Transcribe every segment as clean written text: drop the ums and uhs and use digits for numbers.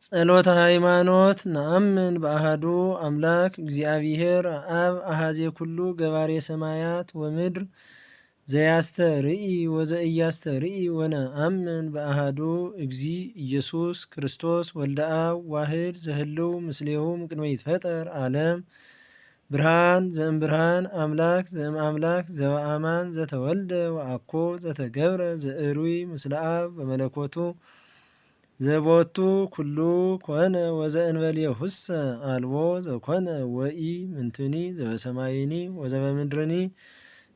ጸሎተ ሃይማኖት ነአምን በአሃዱ አምላክ እግዚአብሔር አብ አሃዜ ኩሉ ገባሬ ሰማያት ወምድር ዘያስተርኢ ወዘኢያስተርኢ ወነአምን በአሃዱ እግዚ ኢየሱስ ክርስቶስ ወልደ አብ ዋህድ ዘህልው ምስሌሁ እምቅድመ ይትፈጠር ዓለም ብርሃን ዘእምብርሃን አምላክ ዘእምአምላክ ዘበአማን ዘተወልደ ወአኮ ዘተገብረ ዘእሩይ ምስለ አብ በመለኮቱ ዘቦቱ ኩሉ ኮነ ወዘእንበሌሁሰ አልቦ ዘኮነ ወኢ ምንትኒ ዘበሰማይኒ ወዘበምድርኒ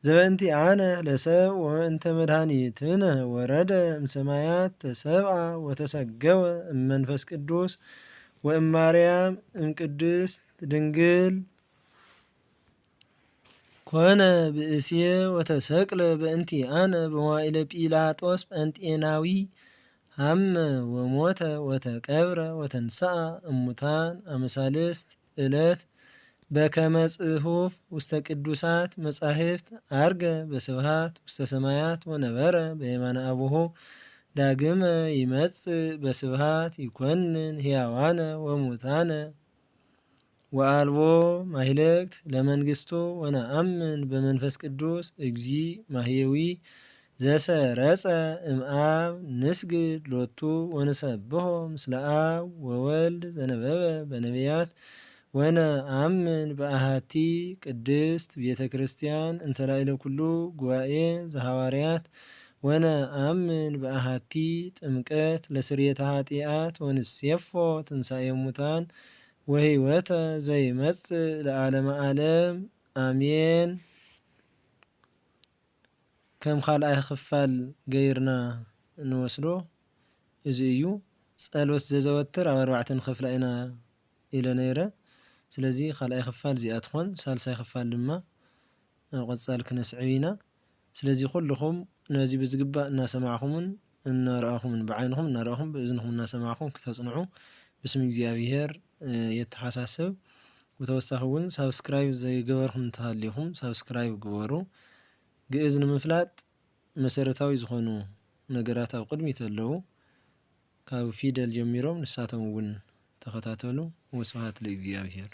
ዘበእንቲአነ ለሰብእ ወእንተ መድኃኒትነ ወረደ እምሰማያት ተሰብአ ወተሰገወ እመንፈስ ቅዱስ ወእማርያም እምቅድስት ድንግል ኮነ ብእሴ ወተሰቅለ በእንቲአነ በመዋዕለ ጲላጦስ ጴንጤናዊ ሀመ ወሞተ ወተቀብረ ወተንሥአ እሙታን አመሳልስት ዕለት በከመ ጽሑፍ ውስተ ቅዱሳት መጻሕፍት አርገ በስብሐት ውስተ ሰማያት ወነበረ በየማነ አቡሁ ዳግመ ይመጽእ በስብሐት ይኰንን ሕያዋነ ወሙታነ ወአልቦ ማህለቅት ለመንግሥቱ ወነአምን በመንፈስ ቅዱስ እግዚእ ማህየዊ ዘሰረጸ እምአብ ንስግድ ሎቱ ወንሰብሖ ምስለ አብ ወወልድ ዘነበበ በነቢያት ወነአምን በአሐቲ ቅድስት ቤተ ክርስቲያን እንተ ላዕለ ኩሉ ጉባኤ ዘሐዋርያት ወነአምን በአሐቲ ጥምቀት ለስርየተ ኃጢአት ወንሴፎ ትንሣኤ ሙታን ወሕይወተ ዘይመጽእ ለዓለመ ዓለም አሜን። ከም ካልኣይ ክፋል ገይርና እንወስዶ እዚ እዩ። ጸሎት ዘዘወትር ኣብ 4 ንኸፍላ ኢና ኢለ ነይረ። ስለዚ ካልኣይ ክፋል እዚኣ ትኾን፣ ሳልሳይ ክፋል ድማ ኣብ ቆጻል ክነስዕብ ኢና። ስለዚ ኩልኹም ነዚ ብዝግባእ እናሰማዕኹምን እናረኣኹምን ብዓይንኹም እናረኣኹም ብእዝንኹም እናሰማዕኹም ክተጽንዑ ብስሚ እግዚኣብሔር የተሓሳስብ። ብተወሳኺ እውን ሳብስክራይብ ዘይገበርኩም እንተሃልይኹም ሳብስክራይብ ግበሩ። ግእዝ ንምፍላጥ መሰረታዊ ዝኾኑ ነገራት ኣብ ቅድሚት ኣለዉ። ካብ ፊደል ጀሚሮም ንሳቶም እውን ተኸታተሉ። ወስብሐት ለእግዚአብሔር።